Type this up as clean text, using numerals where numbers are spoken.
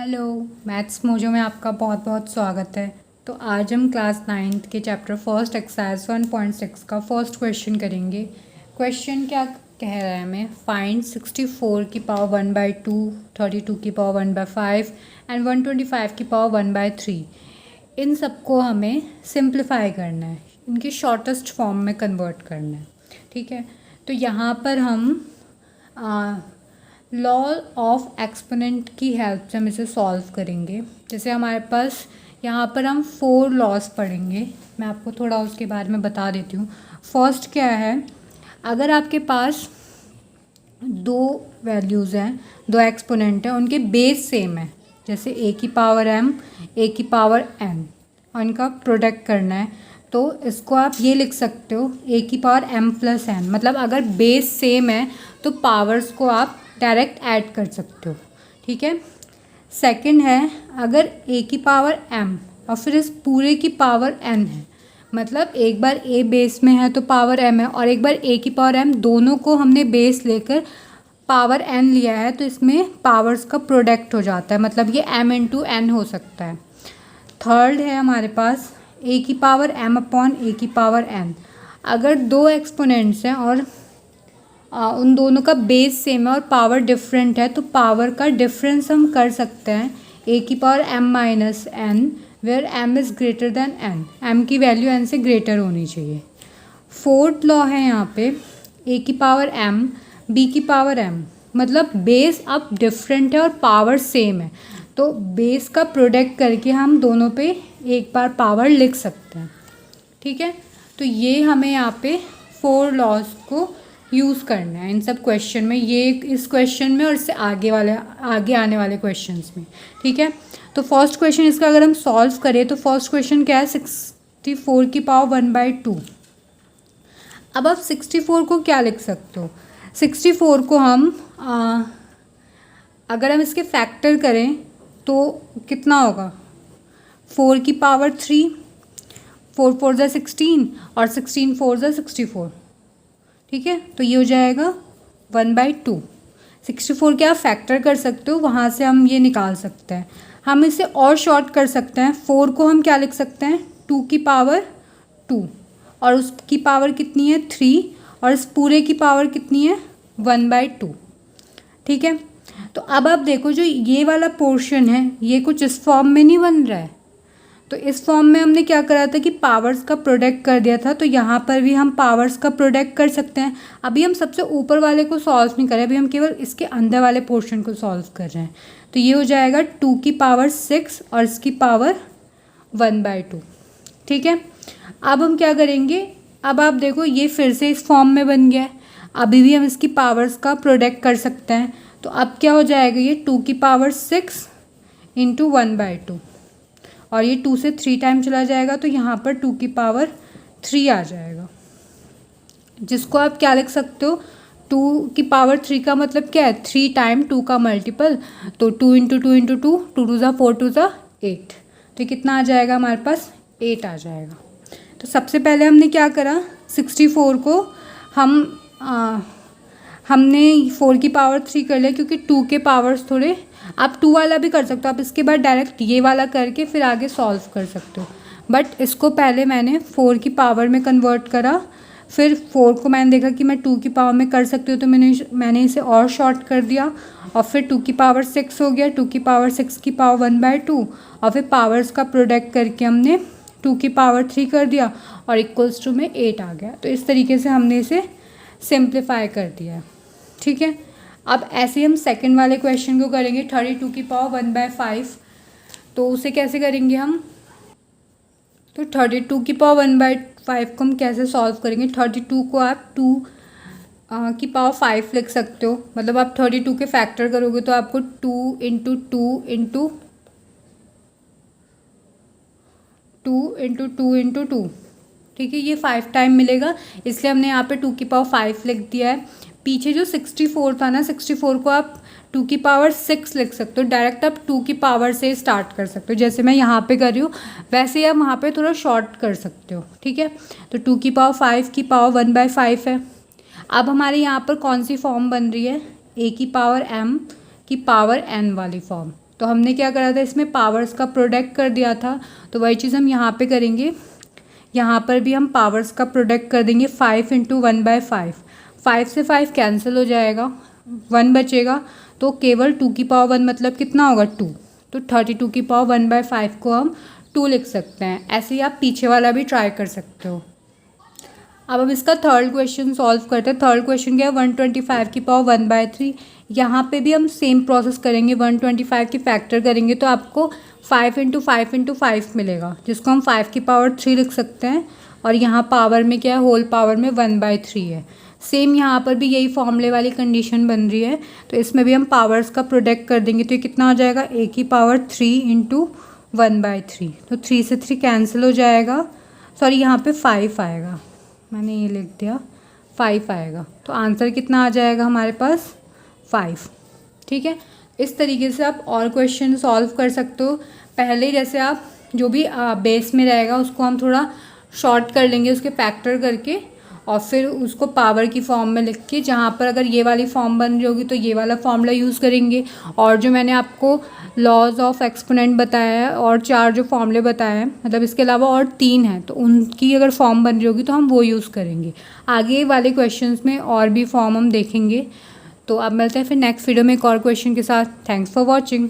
Hello. Maths mojo में आपका बहुत बहुत स्वागत है। तो आज हम क्लास 9th के चैप्टर फर्स्ट एक्सरसाइज 1.6 का फर्स्ट क्वेश्चन करेंगे। क्वेश्चन क्या कह रहा है हमें, फाइंड 64 की पावर 1/2, 32 की पावर 1/5 एंड 125 की पावर 1/3। इन सबको हमें सिंप्लीफाई करना है, इनकी शॉर्टेस्ट फॉर्म में कन्वर्ट करना है। ठीक है, तो यहाँ पर हम लॉ ऑफ एक्सपोनेंट की हेल्प से हम इसे सॉल्व करेंगे। जैसे हमारे पास यहाँ पर हम 4 लॉज पढ़ेंगे, मैं आपको थोड़ा उसके बारे में बता देती हूँ। फर्स्ट क्या है, अगर आपके पास दो वैल्यूज़ हैं, दो एक्सपोनेंट हैं, उनके बेस सेम है, जैसे a की पावर m, a की पावर n, और इनका प्रोडक्ट करना है, तो इसको आप ये लिख सकते हो a की पावर m प्लस n। मतलब अगर बेस सेम है तो पावर्स को आप डायरेक्ट ऐड कर सकते हो। ठीक है। सेकंड है, अगर a की पावर m और फिर इस पूरे की पावर n है, मतलब एक बार a बेस में है तो पावर m है, और एक बार a की पावर m, दोनों को हमने बेस लेकर पावर n लिया है, तो इसमें पावर्स का प्रोडक्ट हो जाता है, मतलब ये m इंटू n हो सकता है। थर्ड है हमारे पास a की पावर m अपॉन a की पावर n। अगर दो एक्सपोनेंट्स हैं और उन दोनों का बेस सेम है और पावर डिफरेंट है, तो पावर का डिफरेंस हम कर सकते हैं a की power m minus n, where m is greater than n। m की वैल्यू n से ग्रेटर होनी चाहिए। फोर्थ लॉ है यहाँ पे, a की पावर m, b की पावर m, मतलब बेस अब डिफरेंट है और पावर सेम है, तो बेस का प्रोडक्ट करके हम दोनों पे एक बार पावर लिख सकते हैं। ठीक है, तो ये हमें यहाँ पे 4 लॉज को यूज़ करना है इन सब क्वेश्चन में, ये इस क्वेश्चन में और इससे आगे आने वाले क्वेश्चंस में। ठीक है, तो फर्स्ट क्वेश्चन इसका अगर हम सॉल्व करें तो फर्स्ट क्वेश्चन क्या है, 64 की पावर 1/2। अब आप 64 को क्या लिख सकते हो, 64 को हम अगर हम इसके फैक्टर करें तो कितना होगा, 4 की पावर 3, 4 4 ज़ा 16 और 16 4 ज़ा 64। ठीक है, तो ये हो जाएगा 1/2। 64 के आप फैक्टर कर सकते हो, वहाँ से हम ये निकाल सकते हैं। हम इसे और शॉर्ट कर सकते हैं, 4 को हम क्या लिख सकते हैं, 2 की पावर 2, और उसकी पावर कितनी है 3, और इस पूरे की पावर कितनी है 1/2। ठीक है, तो अब आप देखो जो ये वाला पोर्शन है ये कुछ इस फॉर्म में नहीं बन रहा है, तो इस फॉर्म में हमने क्या करा था कि पावर्स का प्रोडक्ट कर दिया था, तो यहाँ पर भी हम पावर्स का प्रोडक्ट कर सकते हैं। अभी हम सबसे ऊपर वाले को सॉल्व नहीं कर रहे, अभी हम केवल इसके अंदर वाले पोर्शन को सॉल्व कर रहे हैं। तो ये हो जाएगा 2 की पावर 6 और इसकी पावर 1/2। ठीक है, अब हम क्या करेंगे, अब आप देखो ये फिर से इस फॉर्म में बन गया है, अभी भी हम इसकी पावर्स का प्रोडक्ट कर सकते हैं। तो अब क्या हो जाएगा, ये 2 की पावर 6 इंटू 1/2, और ये 2 से 3 टाइम चला जाएगा, तो यहाँ पर 2 की पावर 3 आ जाएगा, जिसको आप क्या लिख सकते हो, 2 की पावर 3 का मतलब क्या है, 3 टाइम 2 का मल्टीपल, तो 2 इंटू 2 इंटू 2, 2 2 ज़ा 4, 2 ज़ा 8, तो कितना आ जाएगा हमारे पास 8 आ जाएगा। तो सबसे पहले हमने क्या करा, 64 को हमने 4 की पावर 3 कर लिया, क्योंकि 2 के पावर्स थोड़े, आप 2 वाला भी कर सकते हो, आप इसके बाद डायरेक्ट ये वाला करके फिर आगे सॉल्व कर सकते हो, बट इसको पहले मैंने 4 की पावर में कन्वर्ट करा, फिर 4 को मैंने देखा कि मैं 2 की पावर में कर सकती हूँ, तो मैंने इसे और शॉर्ट कर दिया, और फिर 2 की पावर 6 हो गया, 2 की पावर 6 की पावर 1/2, और फिर पावर्स का प्रोडक्ट करके हमने 2 की पावर 3 कर दिया, और इक्वल्स टू में 8 आ गया। तो इस तरीके से हमने इसे सिंप्लीफाई कर दिया है। ठीक है, अब ऐसे हम सेकंड वाले क्वेश्चन को करेंगे, 32 की पावर 1/5। तो उसे कैसे करेंगे हम, तो 32 की पावर 1/5 को हम कैसे सॉल्व करेंगे, 32 को आप 2 की पावर 5 लिख सकते हो, मतलब आप 32 के फैक्टर करोगे तो आपको 2 इंटू 2 इंटू 2 इंटू 2 इंटू 2, ठीक है, ये 5 टाइम मिलेगा, इसलिए हमने यहाँ पे 2 की पावर 5 लिख दिया है। पीछे जो 64 था ना, 64 को आप 2 की पावर 6 लिख सकते हो, डायरेक्ट आप 2 की पावर से स्टार्ट कर सकते हो, जैसे मैं यहाँ पे कर रही हूँ वैसे ही आप वहाँ पे थोड़ा शॉर्ट कर सकते हो। ठीक है, तो 2 की पावर 5 की पावर 1/5 है। अब हमारे यहाँ पर कौन सी फॉर्म बन रही है, a की पावर m की पावर n वाली फॉर्म, तो हमने क्या करा था, इसमें पावर्स का प्रोडक्ट कर दिया था, तो वही चीज़ हम यहाँ पे करेंगे। यहाँ पर भी हम पावर्स का प्रोडक्ट कर देंगे। 5 × 1/5, 5 से 5 कैंसिल हो जाएगा, 1 बचेगा, तो केवल 2 की पावर 1 मतलब कितना होगा 2, तो 32 की पावर 1/5 को हम 2 लिख सकते हैं। ऐसे ही आप पीछे वाला भी ट्राई कर सकते हो। अब हम इसका थर्ड क्वेश्चन सॉल्व करते हैं। थर्ड क्वेश्चन क्या है, 125 की पावर 1/3। यहाँ पे भी हम सेम प्रोसेस करेंगे, 125 की फैक्टर करेंगे तो आपको 5 × 5 × 5 मिलेगा, जिसको हम 5 की पावर 3 लिख सकते हैं। और यहाँ पावर में क्या है, होल पावर में 1/3 है। सेम यहाँ पर भी यही फॉर्मूले वाली कंडीशन बन रही है, तो इसमें भी हम पावर्स का प्रोडक्ट कर देंगे, तो ये कितना हो जाएगा, a की पावर 3 × 1/3, तो 3 से 3 कैंसिल हो जाएगा। सॉरी, यहाँ पे 5 आएगा, मैंने ये लिख दिया, 5 आएगा, तो आंसर कितना आ जाएगा हमारे पास 5। ठीक है, इस तरीके से आप और क्वेश्चन सॉल्व कर सकते हो। पहले जैसे आप जो भी बेस में रहेगा उसको हम थोड़ा शॉर्ट कर लेंगे उसके फैक्टर करके, और फिर उसको पावर की फॉर्म में लिख के, जहाँ पर अगर ये वाली फॉर्म बन रही होगी तो ये वाला फॉर्मूला यूज़ करेंगे। और जो मैंने आपको लॉज ऑफ एक्सपोनेंट बताया है और 4 जो फॉर्मूले बताए हैं, मतलब इसके अलावा और 3 हैं, तो उनकी अगर फॉर्म बन रही होगी तो हम वो यूज़ करेंगे। आगे वाले क्वेश्चंस में और भी फॉर्म हम देखेंगे। तो अब मिलते हैं फिर नेक्स्ट वीडियो में एक और क्वेश्चन के साथ। Thanks for watching.